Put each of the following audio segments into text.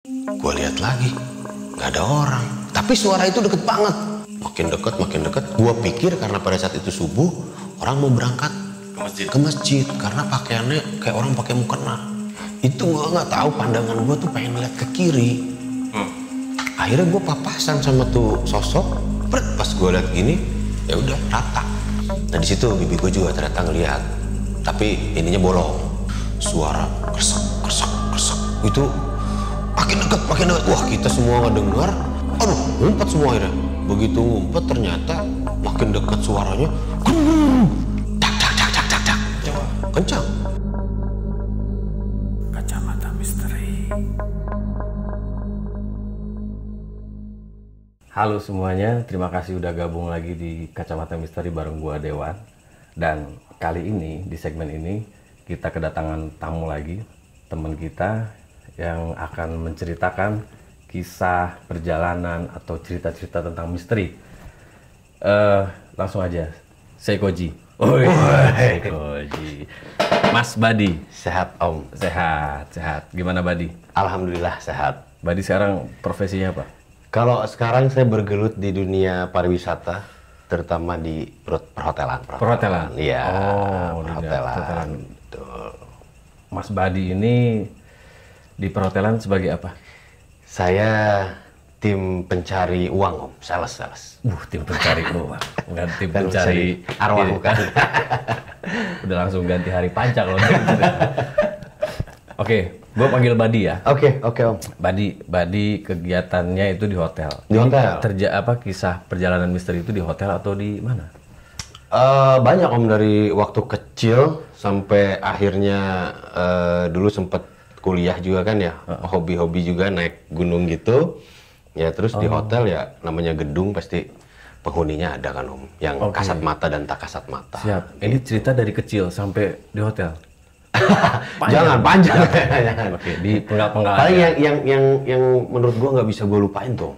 Gue lihat lagi, nggak ada orang. Tapi suara itu deket banget. Makin deket. Gue pikir karena pada saat itu subuh, orang mau berangkat ke masjid karena pakaiannya kayak orang pakai mukena. Itu gue nggak tahu, pandangan gue tuh pengen lihat ke kiri. Akhirnya gue papasan sama tuh sosok. Pas gue lihat gini, ya udah rata. Nah di situ bibi gue juga ternyata ngeliat, tapi ininya bolong. Suara kresek. Itu makin dekat. Wah, kita semua ngedengar. Aduh, ngumpet semua akhirnya. Begitu ngumpet ternyata makin dekat suaranya. Tak. Kencang. Kacamata Misteri. Halo semuanya, terima kasih udah gabung lagi di Kacamata Misteri bareng gua Dewan. Dan kali ini, di segmen ini, kita kedatangan tamu lagi, teman kita yang akan menceritakan kisah perjalanan atau cerita-cerita tentang misteri. Langsung aja, Seikoji. Seikoji. Mas Badi. Sehat Om. Sehat. Gimana Badi? Alhamdulillah sehat. Badi sekarang profesinya apa? Kalau sekarang saya bergelut di dunia pariwisata, terutama di perhotelan. Perhotelan? Iya. Oh, perhotelan. Betul. Mas Badi ini di perhotelan sebagai apa? Saya tim pencari uang Om, sales. Tim pencari uang, bukan tim Dan pencari arwah bukan. Udah langsung ganti hari panca kalau gitu. Oke, gue panggil Badi ya. Oke Om. Badi kegiatannya itu di hotel. Di hotel. Kisah perjalanan misteri itu di hotel atau di mana? Banyak Om, dari waktu kecil sampai akhirnya dulu sempet kuliah juga kan ya, hobi-hobi juga naik gunung gitu. Ya terus di hotel ya namanya gedung pasti penghuninya ada kan Om, yang kasat mata dan tak kasat mata. Siap. Ini cerita dari kecil sampai di hotel. Jangan panjang. Oke, di penggal-penggal. Paling yang menurut gua nggak bisa gua lupain tuh.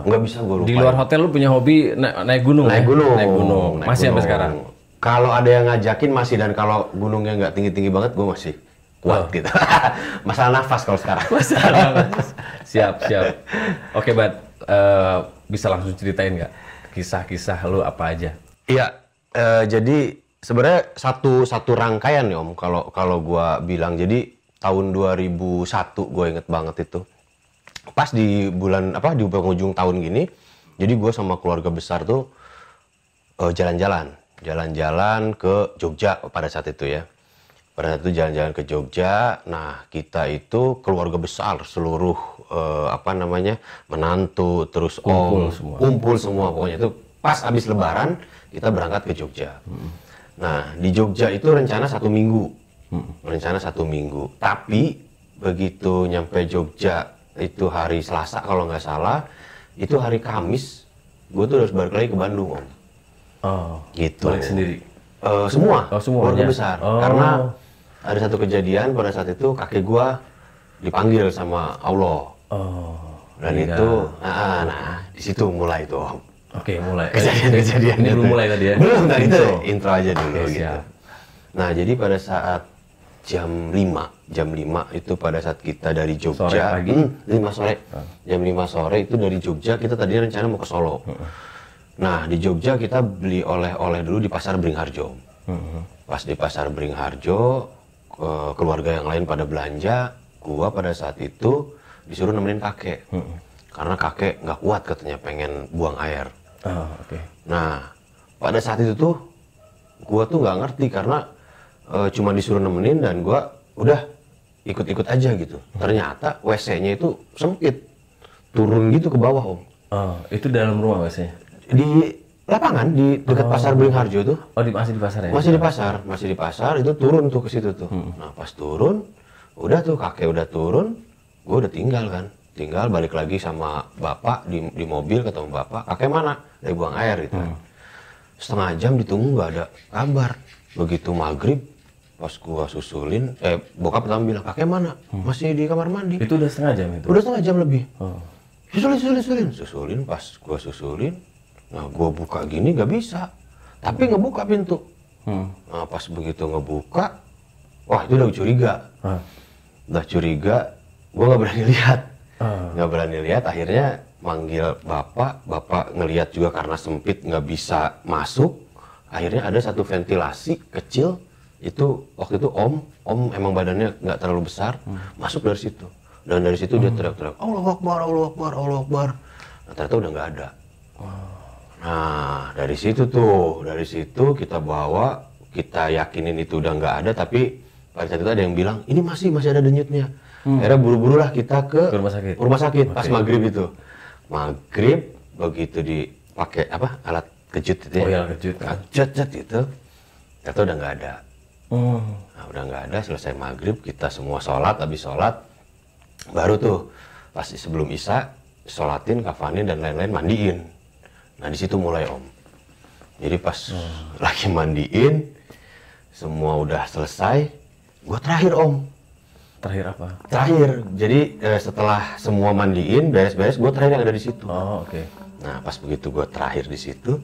Nggak bisa gua lupain. Di luar hotel lu punya hobi naik gunung? Naik gunung. Masih sampai sekarang? Kalau ada yang ngajakin masih, dan kalau gunungnya nggak tinggi-tinggi banget gua masih kuat gitu. Masalah nafas kalau sekarang. Siap. Oke, Bad. Bisa langsung ceritain nggak kisah-kisah lu apa aja? Iya, jadi sebenarnya satu rangkaian nih Om, kalau gua bilang. Jadi tahun 2001 gue inget banget itu. Pas di bulan di penghujung tahun gini, jadi gue sama keluarga besar tuh jalan-jalan ke Jogja pada saat itu ya. Pada saat itu jalan-jalan ke Jogja. Nah, kita itu keluarga besar, seluruh menantu, terus kumpul semua pokoknya. Itu pas habis Lebaran kita berangkat ke Jogja. Nah, di Jogja itu rencana 1 minggu. Tapi begitu nyampe Jogja itu hari Selasa kalau nggak salah, itu hari Kamis gue tuh harus balik lagi ke Bandung Om. Gitu. Balik sendiri? Semua. Semuanya? Keluarga besar. Karena ada satu kejadian pada saat itu kakek gue dipanggil sama Allah. Dan iya. itu, di situ mulai tuh Om. Oke, mulai. Kejadian Ini belum mulai tadi ya? Belum, tadi itu intro aja dulu Oke, gitu. siap. Nah, jadi pada saat jam 5 itu pada saat kita dari Jogja. Sore pagi? 5 sore. Jam 5 sore itu dari Jogja, kita tadinya rencana mau ke Solo. Nah, di Jogja kita beli oleh-oleh dulu di Pasar Beringharjo. Pas di Pasar Beringharjo, keluarga yang lain pada belanja, gua pada saat itu disuruh nemenin kakek. Karena kakek nggak kuat katanya, pengen buang air. Nah, pada saat itu tuh gua tuh nggak ngerti karena cuma disuruh nemenin dan gua udah ikut-ikut aja gitu. Ternyata WC-nya itu sempit, turun gitu ke bawah Om. Itu dalam rumah WC-nya? Di lapangan di dekat Pasar Beringharjo tuh. Masih di pasar ya? Masih di pasar itu turun tuh ke situ tuh. Nah, pas turun, udah tuh kakek udah turun, gua udah tinggal balik lagi sama bapak di mobil, ketemu bapak. Kakek mana? Dari buang air gitu. Setengah jam ditunggu nggak ada kabar. Begitu maghrib, pas gua susulin, bokap pertama bilang, kakek mana? Masih di kamar mandi. Itu udah setengah jam itu? Udah setengah jam lebih. Susulin, pas gua susulin, nah gua buka gini nggak bisa, tapi ngebuka pintu. Nah, pas begitu ngebuka, wah itu udah curiga. Udah curiga, gue nggak berani lihat. nggak berani lihat. Akhirnya manggil bapak ngelihat juga karena sempit nggak bisa masuk. Akhirnya ada satu ventilasi kecil, itu waktu itu om emang badannya nggak terlalu besar, masuk dari situ. Dan dari situ dia teriak-teriak, Allahu Akbar, Allahu Akbar, Allahu Akbar. Nah, ternyata udah nggak ada. Nah, dari situ kita bawa, kita yakinin itu udah nggak ada, tapi pada saat itu ada yang bilang, ini masih ada denyutnya. Akhirnya buru-buru lah kita ke rumah sakit pas maghrib itu. Maghrib, begitu dipakai alat kejut itu ya. Kejut itu, ternyata udah nggak ada. Nah, udah nggak ada, selesai maghrib, kita semua sholat, habis sholat, baru tuh, pasti sebelum isya, sholatin, kafanin, dan lain-lain, mandiin. Nah, di situ mulai om. Jadi pas lagi mandiin, semua udah selesai, gua terakhir om. Terakhir apa? Terakhir, jadi setelah semua mandiin, beres-beres, gua terakhir yang ada di situ. Oh, oke. Nah, pas begitu gua terakhir di situ,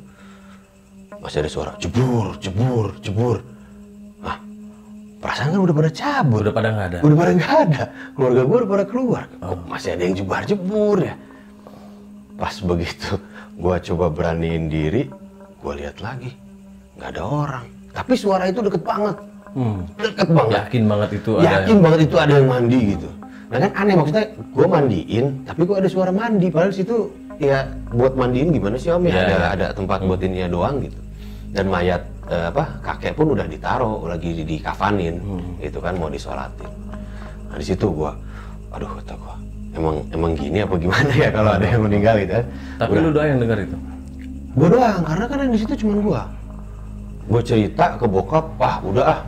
masih ada suara jebur. Ah, perasaan kan udah pada cabut. Udah pada nggak ada? Udah pada nggak ada. Keluarga gua udah pada keluar. Kok masih ada yang jebur ya? Pas begitu gua coba beraniin diri, gua lihat lagi, nggak ada orang. Tapi suara itu deket banget. Deket banget. Yakin banget itu ada yang mandi gitu. Nah kan aneh, maksudnya gue mandiin, tapi gue ada suara mandi. Padahal situ ya buat mandiin gimana sih om ya? Ada tempat buat ininya doang gitu. Dan mayat kakek pun udah ditaruh, lagi dikafanin gitu kan, mau disolatin. Nah di situ gue, aduh kata gue, emang gini apa gimana ya kalau ada yang meninggal gitu kan? Tapi lu doang yang dengar itu? Gue doang, karena kan yang di situ cuma gue. Gue cerita ke bokap, udah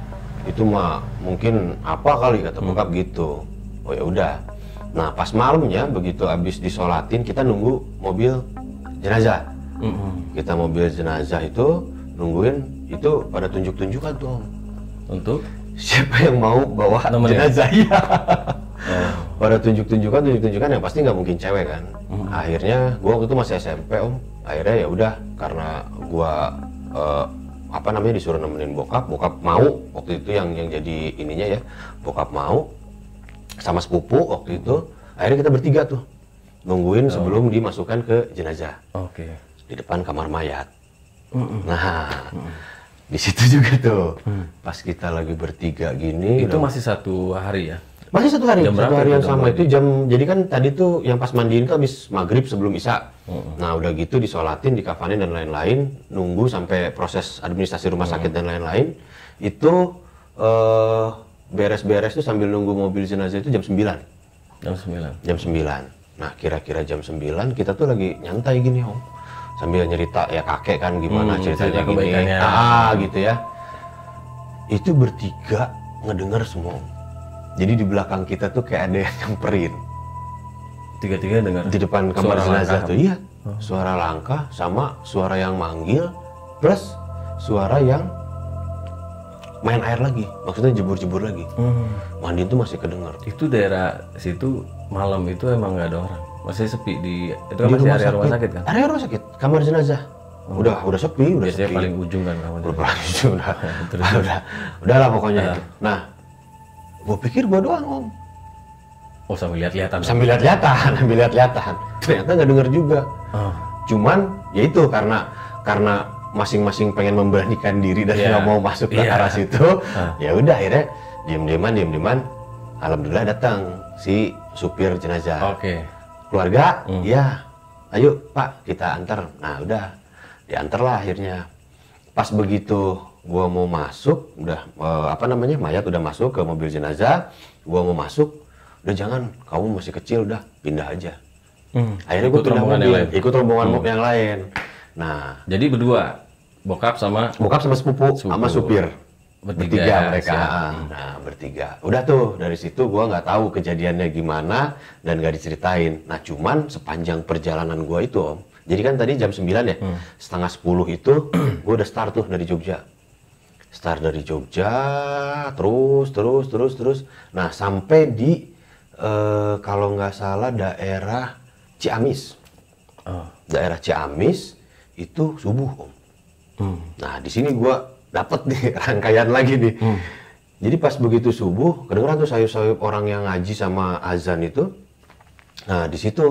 itu mah mungkin apa kali kata bokap gitu. Oh ya udah. Nah pas malamnya begitu abis disolatin, kita nunggu mobil jenazah. Kita mobil jenazah itu nungguin, itu pada tunjuk-tunjukkan tuh om. Untuk siapa yang mau bawa jenazah ya. Pada tunjuk-tunjukkan yang pasti nggak mungkin cewek kan. Akhirnya gua waktu itu masih SMP om. Akhirnya ya udah, karena gua disuruh nemenin bokap mau waktu itu yang jadi ininya ya, bokap mau sama sepupu waktu itu. Akhirnya kita bertiga tuh nungguin sebelum dimasukkan ke jenazah. Di depan kamar mayat. Nah di situ juga tuh pas kita lagi bertiga gini. Itu masih satu hari ya? Masih satu hari, satu hari yang sama itu jam, jadi kan tadi tuh yang pas mandiin tuh habis maghrib sebelum isya. Nah udah gitu disolatin, dikafanin dan lain-lain, nunggu sampai proses administrasi rumah sakit dan lain-lain. Itu beres-beres tuh sambil nunggu mobil jenazah itu jam 9. Jam 9. Nah kira-kira jam 9 kita tuh lagi nyantai gini om, sambil nyerita ya kakek kan gimana ceritanya gini, gitu ya. Itu bertiga ngedenger semua om. Jadi di belakang kita tuh kayak ada yang nyamperin. Tiga-tiga dengar? Di depan kamar jenazah tuh, iya. Suara langkah sama suara yang manggil, plus suara yang main air lagi. Maksudnya jebur-jebur lagi. Mandi tuh masih kedenger. Itu daerah situ malam itu emang nggak ada orang? Masih sepi itu kan masih area rumah sakit kan? Area rumah sakit, kamar jenazah. Udah sepi, Biasanya paling ujung kan kamar jenazah. Paling ujung udah lah pokoknya. Nah, gue pikir gue doang om. Oh sambil lihat-lihatan? Sambil lihat-lihatan. Ternyata nggak denger juga. Cuman ya itu karena masing-masing pengen memberanikan diri dan nggak mau masuk ke arah situ. Ya udah akhirnya diem-dieman. Alhamdulillah datang si supir jenazah. Keluarga, ya ayo pak kita antar. Nah udah diantar lah akhirnya. Pas begitu gua mau masuk, udah mayat udah masuk ke mobil jenazah, gua mau masuk, udah jangan, kamu masih kecil, udah pindah aja. Akhirnya gua pindah mobil, ikut rombongan yang lain. Nah, jadi berdua, bokap sama sepupu sama supir, bertiga mereka. Nah bertiga, udah tuh dari situ gua nggak tahu kejadiannya gimana dan nggak diceritain. Nah cuman sepanjang perjalanan gua itu om, jadi kan tadi jam 9 ya, setengah 10 itu gua udah start tuh dari Jogja. Start dari Jogja, terus. Nah, sampai di kalau nggak salah daerah Ciamis. Daerah Ciamis itu subuh, om. Nah, di sini gua dapet nih rangkaian lagi nih. Jadi pas begitu subuh, kedengeran tuh sayup-sayup orang yang ngaji sama azan itu. Nah di situ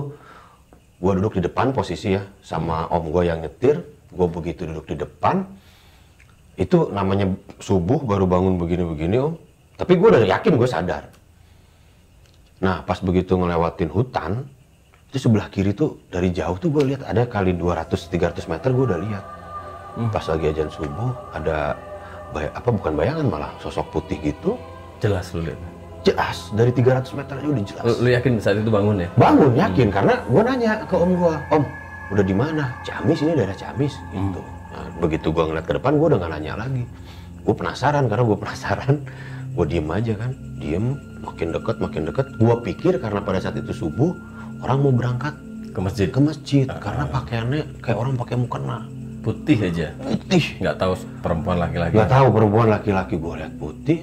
gue duduk di depan posisi ya, sama om gue yang nyetir. Gue begitu duduk di depan, itu namanya subuh baru bangun begini-begini om. Tapi gue udah yakin, gue sadar. Nah pas begitu ngelewatin hutan, itu sebelah kiri tuh dari jauh tuh gue lihat ada kali 200-300 meter gue udah lihat. Pas lagi azan subuh ada bukan bayangan, malah sosok putih gitu. Jelas lu lihat? Jelas, dari 300 meter aja udah jelas. Lu yakin saat itu bangun ya? Bangun, yakin, karena gue nanya ke om gue, om udah di mana? Ciamis, ini daerah Ciamis gitu. Nah, begitu gue ngeliat ke depan, gue udah gak nanya lagi. Gue penasaran, karena gue penasaran. Gue diem aja kan, diem, makin deket. Gue pikir karena pada saat itu subuh, orang mau berangkat ke masjid, karena pakaiannya kayak orang pakai mukena. Putih aja? Putih. Nggak tahu perempuan laki-laki? Nggak tahu perempuan laki-laki, gue lihat putih.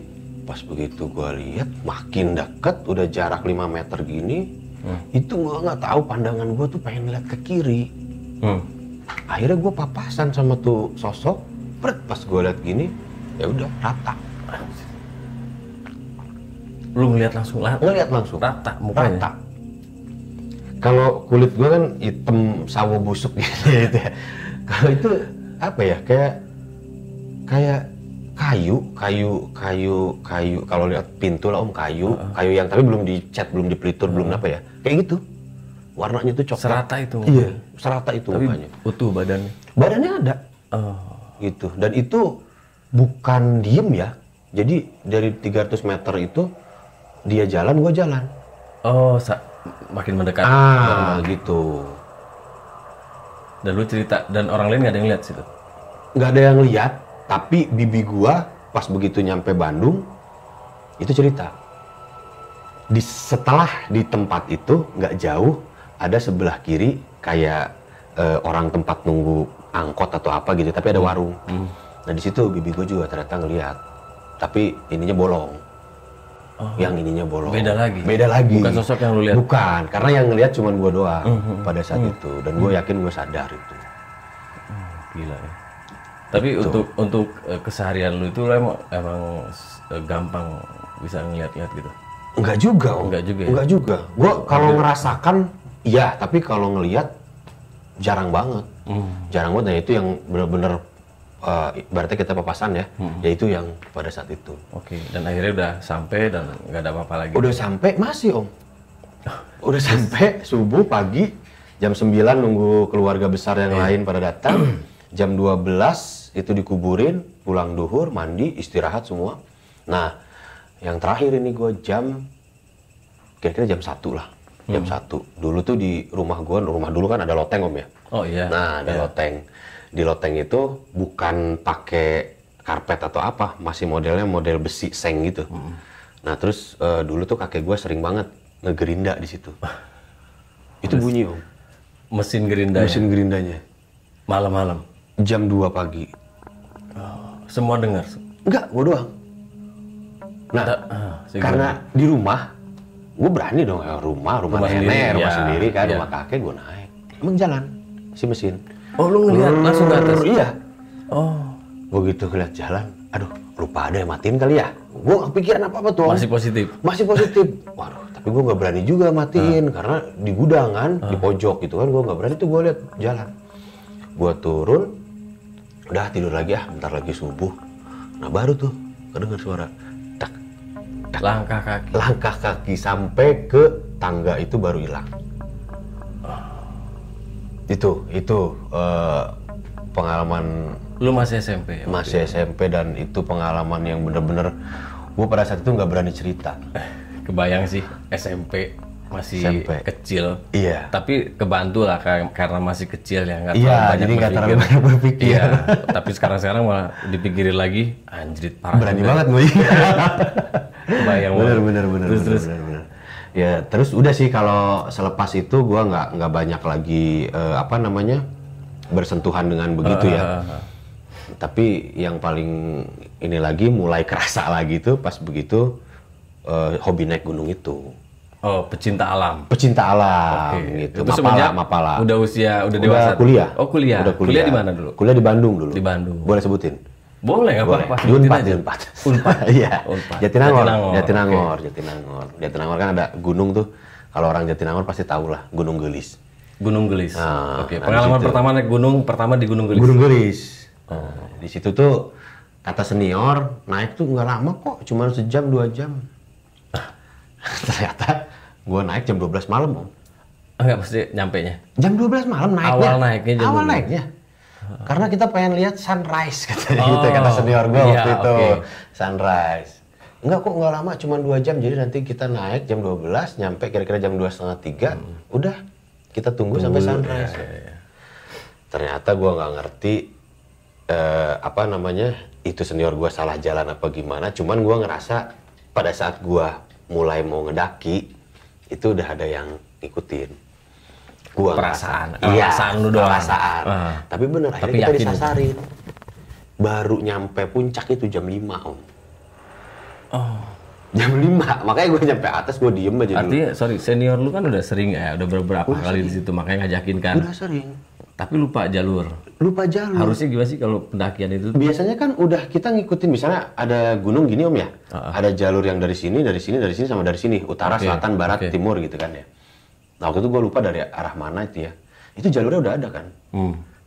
Pas begitu gue lihat, makin deket, udah jarak 5 meter gini, itu gue nggak tahu, pandangan gue tuh pengen lihat ke kiri. Akhirnya gue papasan sama tuh sosok, pas gue lihat gini, ya udah rata. Lu ngeliat langsung? Ngeliat langsung. Rata mukanya? Rata. Kalau kulit gue kan hitam sawo busuk gitu ya. Kalau itu apa ya, kayak kayu. Kalau lihat pintu lah om, kayu yang tapi belum dicat, belum dipelitur, belum apa ya, kayak gitu. Warnanya tuh coklat. Serata itu? Iya, serata itu tapi mukanya. Utuh badannya? Badannya ada. Gitu. Dan itu bukan diem ya. Jadi dari 300 meter itu dia jalan, gua jalan. Makin mendekat. Gitu. Dan lu cerita, dan orang lain nggak ada yang lihat situ? Nggak ada yang lihat, tapi bibi gua pas begitu nyampe Bandung itu cerita. Setelah di tempat itu nggak jauh ada sebelah kiri kayak orang tempat nunggu angkot atau apa gitu, tapi ada warung. Nah di situ bibi gua juga ternyata ngelihat, tapi ininya bolong. Yang ininya bolong. Beda lagi. Bukan sosok yang lu lihat? Bukan, karena yang ngelihat cuma gua doang pada saat itu. Dan gua yakin gua sadar itu. Gila ya. Tapi gitu. untuk keseharian lu itu emang gampang bisa ngeliat-lihat gitu? Enggak juga om. Enggak juga. Gua kalau ngerasakan iya, tapi kalau ngelihat jarang banget. Jarang banget, dan itu yang bener-bener berarti kita papasan ya, yaitu yang pada saat itu. Oke, dan akhirnya udah sampai dan nggak ada apa-apa lagi? Udah sampai, masih om. Udah sampai subuh pagi, jam 9 nunggu keluarga besar yang lain pada datang. Jam 12 itu dikuburin, pulang duhur, mandi, istirahat semua. Nah, yang terakhir ini gue kira-kira jam 1 lah. Jam 1. Dulu tuh di rumah dulu kan ada loteng om ya. Oh iya. Nah, ada loteng. Di loteng itu bukan pakai karpet atau apa, masih modelnya model besi seng gitu. Nah terus dulu tuh kakek gue sering banget ngegerinda di situ. Itu bunyi om. Mesin gerindanya? Mesin gerindanya. Malam-malam? Jam 2 pagi. Semua dengar? Enggak, gue doang. Nah, karena di rumah, gue berani dong, rumah nenek, rumah sendiri kan, rumah kakek gue naik. Emang jalan si mesin. Oh lu ngeliat langsung ke atas? Iya. Oh. Begitu ngeliat jalan, aduh lupa ada yang matiin kali ya. Gue gak pikiran apa-apa tuh. Masih positif? Masih positif. Waduh, tapi gue gak berani juga matiin, karena di gudang kan, di pojok gitu kan, gue gak berani tuh. Gue liat jalan. Gue turun, udah tidur lagi bentar lagi subuh. Nah baru tuh kedengar suara tak, langkah kaki sampai ke tangga itu baru hilang. Itu pengalaman. Lu masih SMP? Masih SMP, dan itu pengalaman yang bener-bener gue pada saat itu nggak berani cerita. Kebayang sih, SMP masih kecil. Iya. Tapi kebantu lah karena masih kecil ya, nggak terlalu banyak berpikir. Iya. Tapi sekarang malah dipikirin lagi, anjrit parah. Berani banget gue. Kebayang. Bener. Ya terus udah sih, kalau selepas itu gue nggak banyak lagi bersentuhan dengan begitu ya. Tapi yang paling ini lagi mulai kerasa lagi tuh pas begitu hobi naik gunung itu. Oh, pecinta alam. Okay. Gitu. Itu Mapala. Udah dewasa. Kuliah. Oh, kuliah. Udah Kuliah di mana dulu? Kuliah di Bandung dulu. Di Bandung. Boleh sebutin? Boleh, apa? Unpad. Unpad. Iya. Jatinangor kan ada gunung tuh. Kalau orang Jatinangor pasti tahu lah Gunung Gelis. Gunung Gelis. Nah, Oke. nah, Pengalaman di situ. pertama naik gunung pertama di Gunung Gelis. Gunung Gelis. Di situ tuh kata senior naik tuh nggak lama kok, cuma sejam 2 jam. Ternyata gue naik jam 12 malam om. Enggak pasti nyampenya. Jam 12 malam naiknya. Awal naiknya jam Awal 12. naiknya. Karena kita pengen lihat sunrise katanya gitu kata senior gue iya, waktu itu. oke. Sunrise. Enggak kok nggak lama, cuma 2 jam. Jadi nanti kita naik jam 12, nyampe kira-kira jam 2:30, 3. Udah, kita tunggu sampai sunrise. Iya. Ternyata gue nggak ngerti apa namanya, itu senior gue salah jalan apa gimana. Cuman gue ngerasa pada saat gue mulai mau ngedaki, itu udah ada yang ngikutin. Gua Perasaan, ngerasa. Iya, perasaan lu doang. perasaan. Tapi bener, Tapi akhirnya kita yakin. disasarin. Baru nyampe puncak itu jam 5 om. Oh. Jam 5, makanya gue nyampe atas gue diem aja dulu. Artinya, sorry, senior lu kan udah sering ya, udah beberapa kali di situ, makanya ngajakin kan. Udah sering. Tapi lupa jalur. Lupa jalur. Harusnya gimana sih kalau pendakian itu? Biasanya kan udah kita ngikutin, misalnya ada gunung gini om ya, ada jalur yang dari sini, sama dari sini, utara, Oke, selatan, barat, oke. timur gitu kan ya. Nah waktu itu gue lupa dari arah mana itu ya. Itu jalurnya udah ada kan.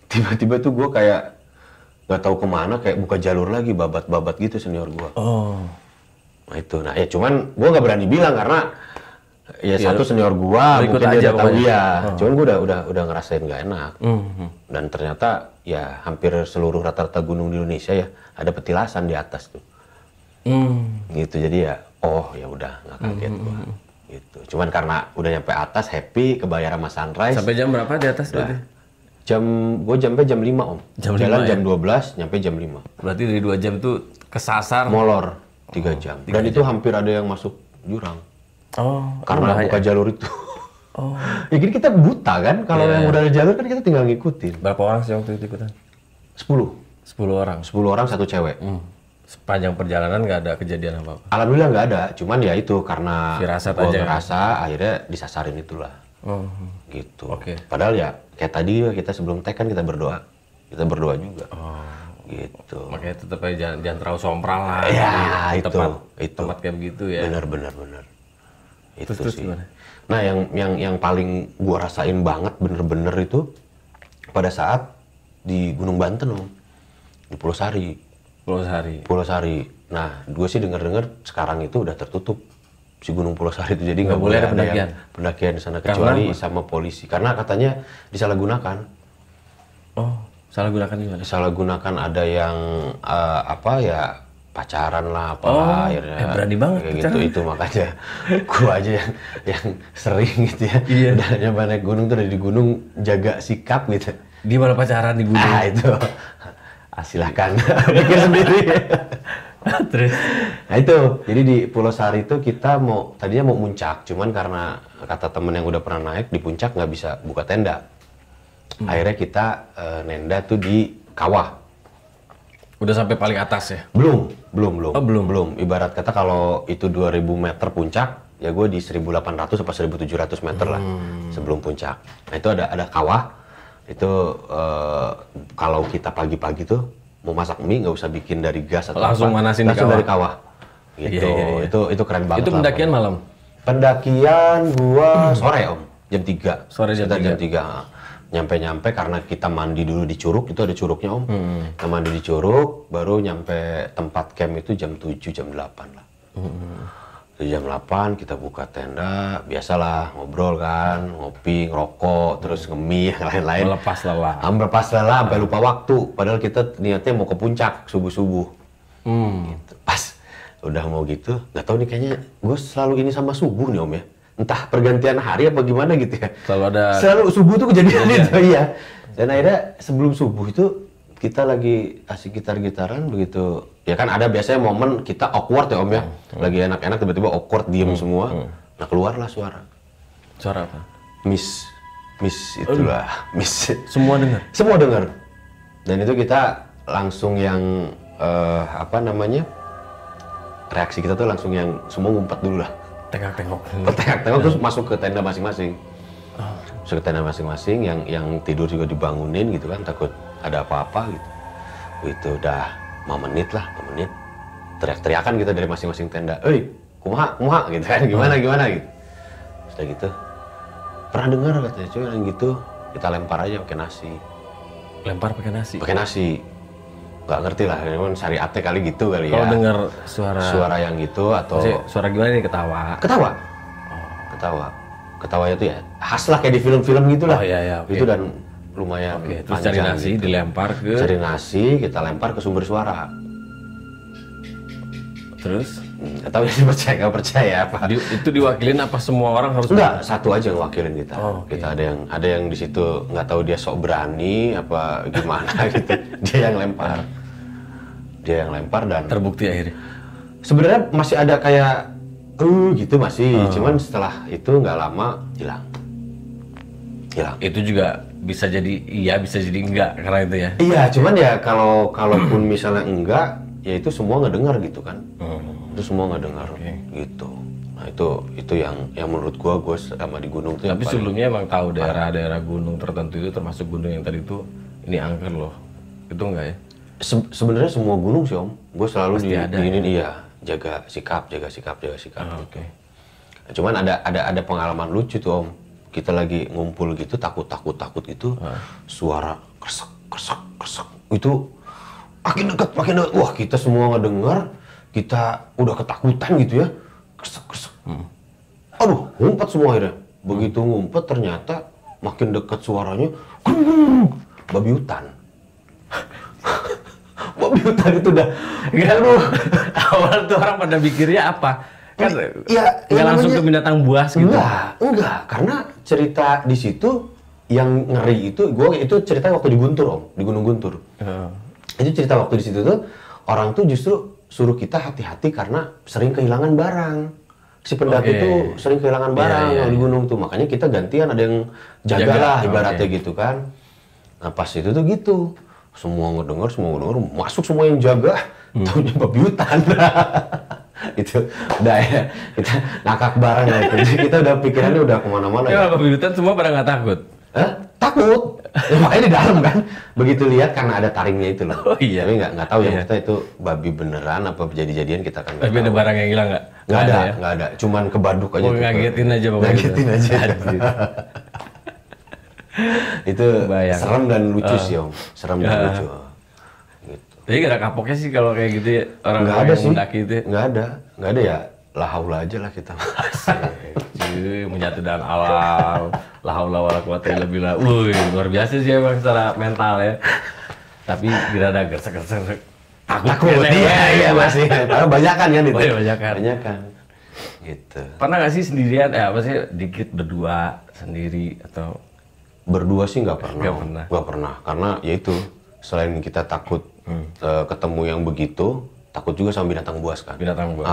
Tiba-tiba tuh gue kayak nggak tahu kemana, kayak buka jalur lagi, babat-babat gitu senior gue. Oh. Nah itu, nah ya cuman gue nggak berani bilang karena ya satu senior gue ikut mungkin aja dia udah tahu pokoknya. ya. Cuman gue udah ngerasain nggak enak. Dan ternyata ya hampir seluruh rata-rata gunung di Indonesia ya ada petilasan di atas tuh. Gitu, jadi ya oh ya udah nggak kaget gua. Gitu. Cuman karena udah nyampe atas happy, kebayar sama sunrise. Sampai jam berapa di atas berarti? Gue sampai jam 5 om. Jam Jalan 5 ya? jam 12, nyampe jam 5. Berarti dari 2 jam itu kesasar. Molor 3 jam. Dan itu hampir ada yang masuk jurang. Oh. Karena bahaya. buka jalur itu. Oh. Ya jadi kita buta kan, kalau yang udah ada jalur kan kita tinggal ngikutin. Berapa orang sih waktu itu ikutan? 10. 10 orang. 10 orang, 1 cewek. Sepanjang perjalanan nggak ada kejadian apa-apa. Alhamdulillah nggak ada, cuman ya itu karena Firasat gua aja. ngerasa akhirnya disasarin itulah. Gitu. Oke. Padahal ya kayak tadi kita sebelum tag kan kita berdoa juga. Gitu. Makanya tetap aja jangan terlalu sompral lah. Ya, di itu. tempat kayak begitu ya. Bener. Itu Terus sih. gimana? Nah yang paling gua rasain banget bener-bener itu pada saat di Gunung Banten om, di Pulau Sari. Pulau Sari. Nah, gue sih dengar sekarang itu udah tertutup si Gunung Pulau Sari itu, jadi nggak boleh ada yang pendakian di sana kecuali sama polisi. Karena katanya disalahgunakan. Oh, salah gunakan gimana? Disalahgunakan, ada yang apa ya pacaran lah apa akhirnya. Berani banget kayak pacaran. gitu itu makanya gue aja yang sering gitu ya. Iya. Udah nyoba naik gunung tuh dari di gunung jaga sikap gitu. Di mana pacaran di gunung? Ah itu. Silahkan pikir sendiri. Terus? Nah itu, jadi di Pulau Sari itu kita tadinya mau muncak, cuman karena kata temen yang udah pernah naik di puncak nggak bisa buka tenda. Akhirnya kita nenda tuh di kawah. Udah sampai paling atas ya? Belum. Oh, belum. Ibarat kata kalau itu 2000 meter puncak, ya gue di 1800 atau 1700 meter lah sebelum puncak. Nah itu ada kawah. Itu kalau kita pagi-pagi tuh mau masak mie nggak usah bikin dari gas atau langsung apa, manasin langsung di dari kawah gitu. Iya. Itu keren banget. Itu pendakian malam? Pendakian gua sore om, jam 3. Sore jam 3. Jam 3. Nyampe karena kita mandi dulu di Curug, itu ada curugnya om. Kita mandi di Curug, baru nyampe tempat camp itu jam 7, jam 8 lah. Jam 8 kita buka tenda, biasalah ngobrol kan, ngopi, ngerokok, terus ngemih, yang lain-lain. Melepas lelah. Melepas lelah, sampai lupa waktu. Padahal kita niatnya mau ke puncak, subuh-subuh. Gitu. Pas udah mau gitu, nggak tahu nih kayaknya gue selalu ini sama subuh nih om ya. Entah pergantian hari apa gimana gitu ya. Selalu subuh tuh kejadian itu, iya. Dan akhirnya sebelum subuh itu, kita lagi asik gitar-gitaran begitu. Ya kan ada biasanya momen kita awkward ya om ya. Lagi enak-enak tiba-tiba awkward, diem semua. Nah keluarlah suara. Suara apa? Miss itulah. Miss. Semua dengar? Semua dengar. Dan itu kita langsung yang apa namanya, reaksi kita tuh langsung yang semua ngumpet dulu lah. Tengok-tengok. Tengok terus masuk ke tenda masing-masing. Masuk ke tenda masing-masing, yang tidur juga dibangunin gitu kan, takut ada apa-apa gitu. Itu udah 5 menit. Teriak-teriakan kita dari masing-masing tenda. Kumaha gitu kan, gimana gitu. udah gitu pernah dengar katanya cuy yang gitu kita lempar aja pakai nasi. Lempar pakai nasi. Pakai nasi. Nggak ngerti lah, memang syariatnya kali gitu kali ya. Kalau dengar suara yang gitu atau maksudnya, suara gimana nih, ketawa? Ketawa. Ketawanya tuh ya khas lah kayak di film-film gitu lah. Oh iya, okay. Itu dan lumayan terus cari nasi gitu. Dilempar ke cari nasi, kita lempar ke sumber suara. Terus nggak tahu sih percaya nggak percaya apa. Itu diwakilin apa semua orang harus? Enggak, satu aja yang wakilin kita. Okay. Kita ada yang di situ nggak tahu dia sok berani apa gimana gitu. Dia yang lempar dan terbukti akhirnya. Sebenarnya masih ada kayak gitu masih, cuman setelah itu nggak lama hilang. Itu juga bisa jadi iya, bisa jadi enggak karena itu ya. Iya, cuman ya kalaupun misalnya enggak, ya itu semua ngedengar gitu kan. Itu semua ngedengar gitu. Nah itu yang menurut gua sama di gunung tuh. Tapi sebelumnya emang tahu daerah-daerah gunung tertentu itu, termasuk gunung yang tadi itu ini angker loh. Itu enggak ya? Sebenarnya semua gunung sih Om. Gue selalu diinin ya? jaga sikap. Oke. Cuman ada pengalaman lucu tuh Om. Kita lagi ngumpul gitu takut gitu. Suara kresek. Itu makin dekat. Wah, kita semua ngedengar, kita udah ketakutan gitu ya. Kresek. Aduh, ngumpet semua akhirnya. Begitu ngumpet ternyata makin dekat suaranya babi hutan. Babi hutan itu udah aduh. Awal tuh orang pada pikirnya apa? Kan ya, nggak langsung ke binatang buas gitu. Enggak, karena cerita di situ yang ngeri itu cerita waktu di Guntur Om, di Gunung Guntur. Itu cerita waktu di situ tuh orang tuh justru suruh kita hati-hati karena sering kehilangan barang. Si pendaki tuh sering kehilangan barang di gunung tuh, makanya kita gantian, ada yang jagalah ibaratnya gitu kan. Nah pas itu tuh gitu, semua ngedengar, masuk semua yang jaga, taunya babi hutan. Itu udah ya, kita nakak barang lah itu. Jadi kita udah pikirannya udah kemana-mana. Ya babi hutan semua pada nggak takut? Takut. Ya, makanya di dalam kan. Begitu lihat karena ada taringnya itu loh. Oh iya. Tapi nggak tahu ya kita itu babi beneran apa jadi-jadian kita kan. Tapi ada barang yang hilang nggak? Nggak ada. Cuman kebaduk aja. Ngagetin aja pokoknya. Ngagetin aja. Itu serem dan lucu sih Om. Serem dan lucu. Jadi gak ada kapoknya sih kalau kayak gitu ya, orang-orang yang mendaki itu ya? Nggak ada ya, la haula aja lah kita. Asik, menyatu dengan alam, la haula wala quwata illa billah. Luar biasa sih emang secara mental ya. Tapi tidak ada gersek-gersek. Takut. Iya masih. Karena banyakan kan itu. Banyakan. Gitu. Pernah nggak sih sendirian? Apa sih dikit berdua sendiri atau? Berdua sih nggak pernah. Karena ya itu. Selain kita takut ketemu yang begitu, takut juga sama binatang buas kan. Binatang buas.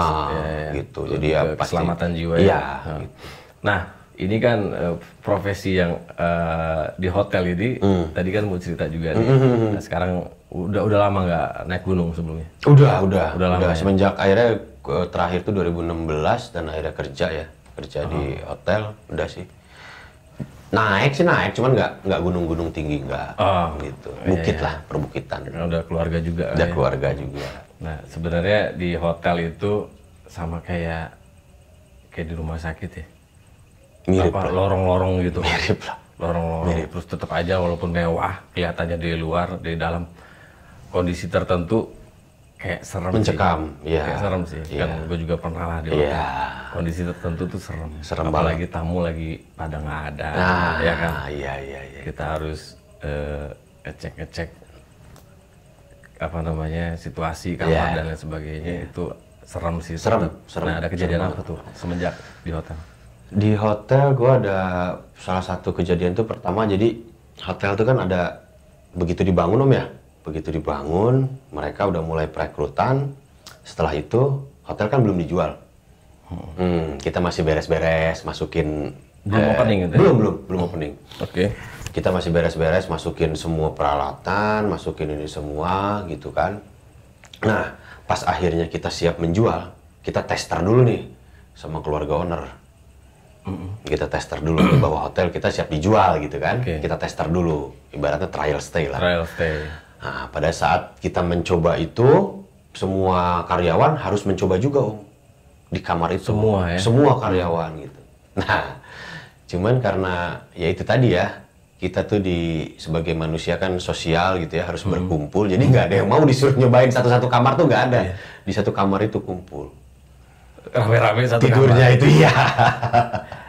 Gitu. Jadi ya pasti keselamatan jiwa ya. Iya. Gitu. Nah, ini kan profesi yang di hotel ini. Tadi kan mau cerita juga nih. Nah, sekarang udah lama nggak naik gunung sebelumnya? Udah lama. Semenjak akhirnya terakhir tuh 2016 dan akhirnya kerja di hotel, udah sih. Naik, cuman nggak gunung-gunung tinggi gitu. Bukit lah, perbukitan. Udah keluarga juga. Udah keluarga juga. Nah, sebenarnya di hotel itu sama kayak di rumah sakit ya. Mirip lah. Lorong-lorong gitu. Mirip lah. Lorong-lorong. Terus tetap aja walaupun mewah, kelihatannya di luar, di dalam kondisi tertentu kayak serem. Mencekam, sih. Kayak serem sih. Kan gue juga pernah lah di hotel. Kondisi tertentu tuh serem. Apalagi tamu lagi pada nggak ada, ya kan? Iya. Kita harus ngecek apa namanya situasi kamar dan lain sebagainya. Itu serem sih. Serem. Nah, ada kejadian apa tuh semenjak di hotel? Di hotel gue ada salah satu kejadian tuh pertama, jadi hotel tuh kan ada begitu dibangun Om ya. Begitu dibangun, mereka udah mulai perekrutan. Setelah itu, hotel kan belum dijual. Kita masih beres-beres, masukin... Belum opening gitu? Belum opening. Oke. Kita masih beres-beres, masukin semua peralatan, masukin ini semua, gitu kan. Nah, pas akhirnya kita siap menjual, kita tester dulu nih sama keluarga owner. Kita tester dulu nih bahwa hotel kita siap dijual gitu kan. Kita tester dulu, ibaratnya trial stay lah. Trial stay. Nah, pada saat kita mencoba itu, semua karyawan harus mencoba juga Om. Di kamar itu. Semua ya? Semua karyawan gitu. Nah, Cuman karena ya itu tadi ya, kita tuh sebagai manusia kan sosial gitu ya, harus berkumpul. Jadi nggak ada yang mau disuruh nyobain satu-satu kamar tuh nggak ada. Di satu kamar itu kumpul. Rame-rame satu Tidurnya kamar. itu iya.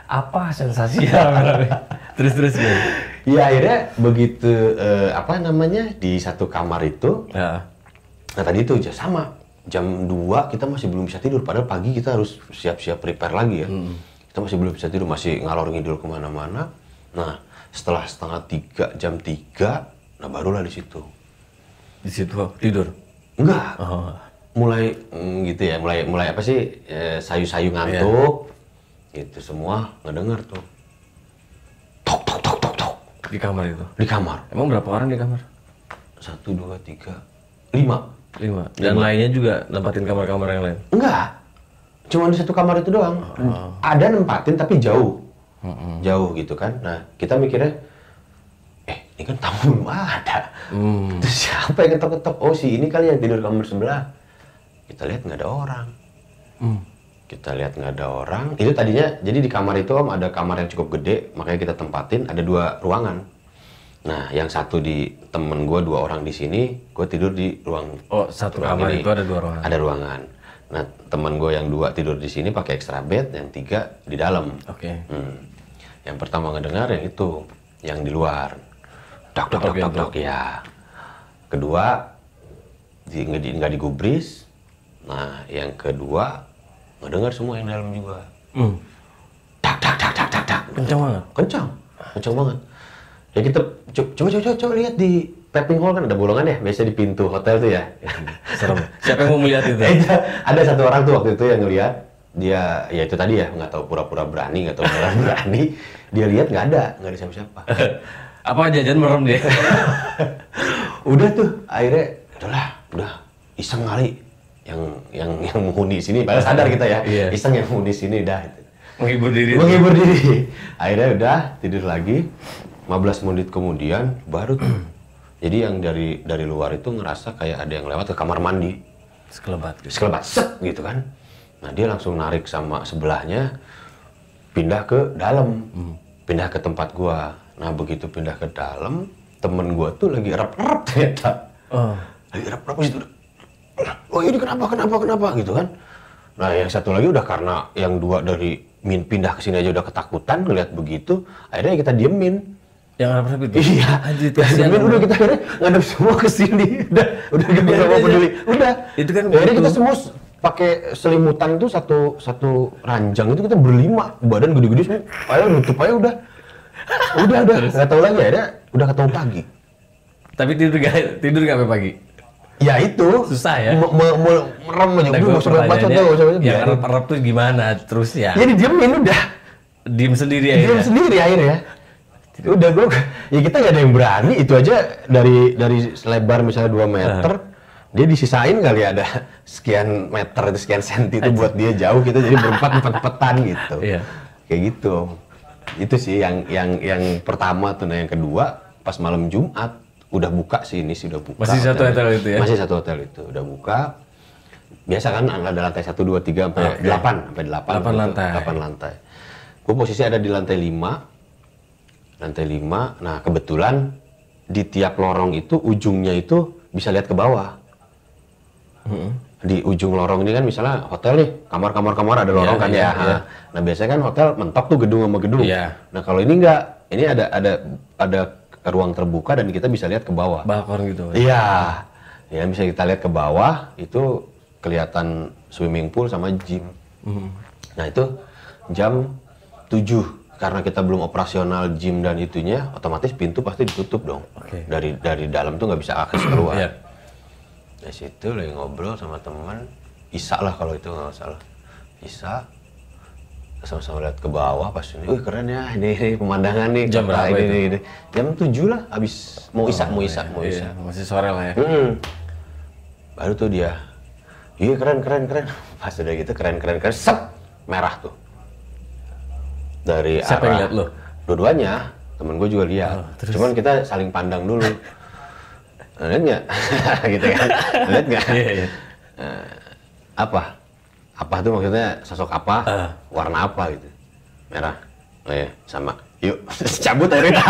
Apa sensasinya rame-rame? Terus ya. Ya akhirnya begitu di satu kamar itu. Ya. Nah tadi itu sama jam 2 kita masih belum bisa tidur. Padahal pagi kita harus siap-siap prepare lagi ya. Kita masih belum bisa tidur, masih ngalor ngidul kemana-mana. Nah setelah setengah 3, jam 3, nah barulah di situ. Di situ tidur? Enggak. Oh. Mulai gitu ya, mulai apa sih, sayu-sayu ngantuk. Gitu semua ngedenger tuh. Tok tok tok tok tok. Di kamar itu? Di kamar. Emang berapa orang di kamar? 1, 2, 3, 5. 5. Dan lainnya juga nempatin kamar-kamar yang lain? Enggak. Cuma di satu kamar itu doang. Ada nempatin tapi jauh. Jauh gitu kan. Nah, kita mikirnya ini kan tamu belum ada. Terus siapa yang ketok-ketok? Oh, si ini kali yang tidur kamar sebelah. Kita lihat nggak ada orang. Kita lihat nggak ada orang. Itu tadinya, jadi di kamar itu Om ada kamar yang cukup gede, makanya kita tempatin, ada 2 ruangan. Nah, yang satu di temen gue, 2 orang di sini, gue tidur di ruang. Oh, satu kamar ini. itu ada 2 ruangan? Ada ruangan. Nah, temen gue yang 2 tidur di sini pakai extra bed, yang 3 di dalam. Oke. Yang pertama ngedengar yang itu, yang di luar. Dok, dok, dok, dok, dok, ya. Kedua, nggak digubris. Nah, yang kedua, ngedengar semua yang dalam juga. Tak, tak, tak, tak, tak, tak. Kencang banget? Kencang banget. Ya kita coba lihat di tapping hall kan ada bolongan ya, biasa di pintu hotel tuh ya. Serem. Siapa yang mau melihat itu? Ada satu orang tuh waktu itu yang ngelihat, dia ya itu tadi ya, nggak tahu pura-pura berani, nggak tahu beneran berani. Dia lihat nggak ada siapa-siapa. Apa jajan merem dia? Udah tuh, akhirnya udah iseng kali yang menghuni sini. Padahal sadar kita ya, iseng yang menghuni sini dah. Menghibur diri. Akhirnya udah tidur lagi. 15 menit kemudian baru tuh. Jadi yang dari luar itu ngerasa kayak ada yang lewat ke kamar mandi. Sekelebat gitu. Sekelebat set gitu kan. Nah dia langsung narik sama sebelahnya, pindah ke dalam, pindah ke tempat gua. Nah begitu pindah ke dalam, temen gua tuh lagi erap-erap ternyata. Lagi erap-erap situ. Oh ini kenapa gitu kan. Nah yang satu lagi udah karena yang 2 dari pindah ke sini aja udah ketakutan ngeliat begitu, akhirnya kita diemin. Yang erap-erap itu? Iya. Diemin udah kita akhirnya ngadep semua ke sini. Udah gak bisa apa peduli. Udah. Itu kan akhirnya kita semua pakai selimutan itu satu ranjang itu kita berlima, badan gede-gede semua. Ayo nutup aja udah. Udah. Nggak tahu lagi ya, udah ketemu pagi. Tapi tidur gak sampai pagi? Ya itu. Susah ya? Merem aja. Udah nggak usah baca. Yang erap-erap tuh gimana terusnya? Ya didiemin udah. Diem sendiri akhirnya? Diem sendiri akhirnya. Udah ya kita nggak ada yang berani. Itu aja dari selebar misalnya 2 meter. Dia disisain kali ada sekian meter atau sekian senti itu buat dia jauh, kita jadi berempat-empat-empatan gitu. Iya. Kayak gitu. Itu sih yang pertama tuh. Nah yang kedua pas malam Jumat udah buka sih, ini sih udah buka. Masih satu hotel itu ya? Masih satu hotel itu udah buka. Biasa kan ada lantai 1, 2, 3 sampai 8 sampai 8 lantai. 8 lantai. Gue posisi ada di lantai 5. Lantai 5. Nah, kebetulan di tiap lorong itu ujungnya itu bisa lihat ke bawah. Di ujung lorong ini kan misalnya hotel nih, kamar ada lorong kan ya. Nah, biasanya kan hotel mentok tuh gedung sama gedung. Nah, kalau ini enggak. Ini ada ruang terbuka dan kita bisa lihat ke bawah. Balkon gitu. Iya. Ya, bisa kita lihat ke bawah, itu kelihatan swimming pool sama gym. Nah, itu jam 7. Karena kita belum operasional gym dan itunya, otomatis pintu pasti ditutup dong. Dari dalam tuh nggak bisa akses keluar. Di situ lagi ngobrol sama teman, Isa lah kalau itu nggak salah. Isa, sama-sama lihat ke bawah pas ini, wih keren ya ini pemandangan nih. Jam berapa itu? Jam 7 lah, abis mau Isa. Masih sore lah ya. Baru tuh dia, iya keren. Pas udah gitu keren, sep, merah tuh. Dari siapa yang lihat lo? Dua-duanya, temen gue juga lihat. Cuman kita saling pandang dulu. Lihat nggak? Gitu kan? Lihat nggak? Apa tuh maksudnya, sosok apa? Warna apa gitu? Merah. Oh ya, sama. Yuk, cabut akhirnya.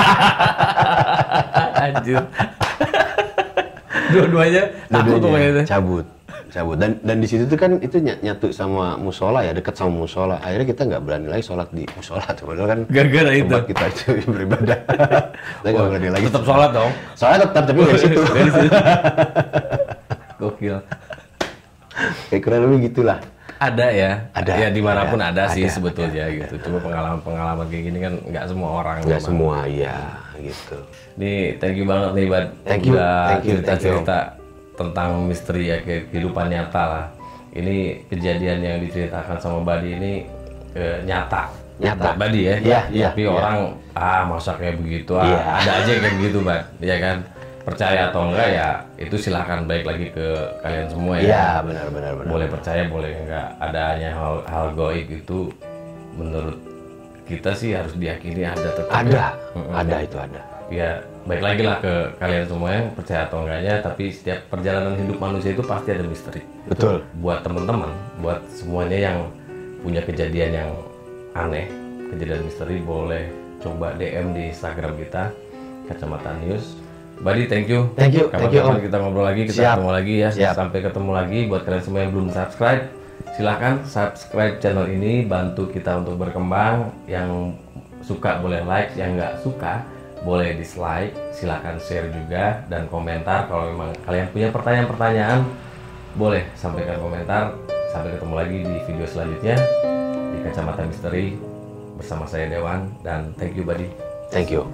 Anjir. Dua-duanya takut tuh kayaknya. Cabut. Dan di situ tuh kan itu nyatu sama musola ya, dekat sama musola. Akhirnya kita nggak berani lagi sholat di musola tuh, padahal kan Gara-gara itu. tempat kita itu beribadah. Kita nggak berani lagi. Tetap sholat dong. Sholat tetap, tapi dari situ. Dari situ. Gokil. Kayak kurang lebih gitulah. Ada ya. Ada. Ya dimanapun ada sih ada, sebetulnya gitu. Cuma pengalaman-pengalaman kayak gini kan nggak semua orang. Nggak memang. semua, ya gitu. Nih, thank you banget nih, Bad. Thank you, Udah thank you. cerita-cerita tentang misteri ya, kehidupan nyata lah. Ini kejadian yang diceritakan sama Badi ini nyata. Nyata. Badi ya. Iya, Tapi iya. orang masa kayak begitu Iya. ada aja kayak begitu, Bad. Ya kan? Percaya atau enggak ya itu silahkan balik lagi ke kalian semua ya. Iya, benar. Boleh percaya, boleh enggak. Adanya hal gaib itu menurut kita sih harus diyakini ada tetap. Ada itu ada. Ya baik lagi lah ke kalian semua yang percaya atau enggaknya, tapi setiap perjalanan hidup manusia itu pasti ada misteri. Betul. Buat teman-teman, buat semuanya yang punya kejadian yang aneh, kejadian misteri, boleh coba DM di Instagram kita Kacamata News. Badi, thank you. Thank you, Kapan-kapan Om. kita ngobrol lagi, kita Siap. ketemu lagi ya. Siap. Sampai ketemu lagi. Buat kalian semua yang belum subscribe, silahkan subscribe channel ini, bantu kita untuk berkembang. Yang suka boleh like, yang nggak suka boleh dislike. Silahkan share juga dan komentar. Kalau memang kalian punya pertanyaan-pertanyaan, boleh sampaikan komentar. Sampai ketemu lagi di video selanjutnya di Kacamata Misteri bersama saya Dewan, dan thank you Badi. Thank you.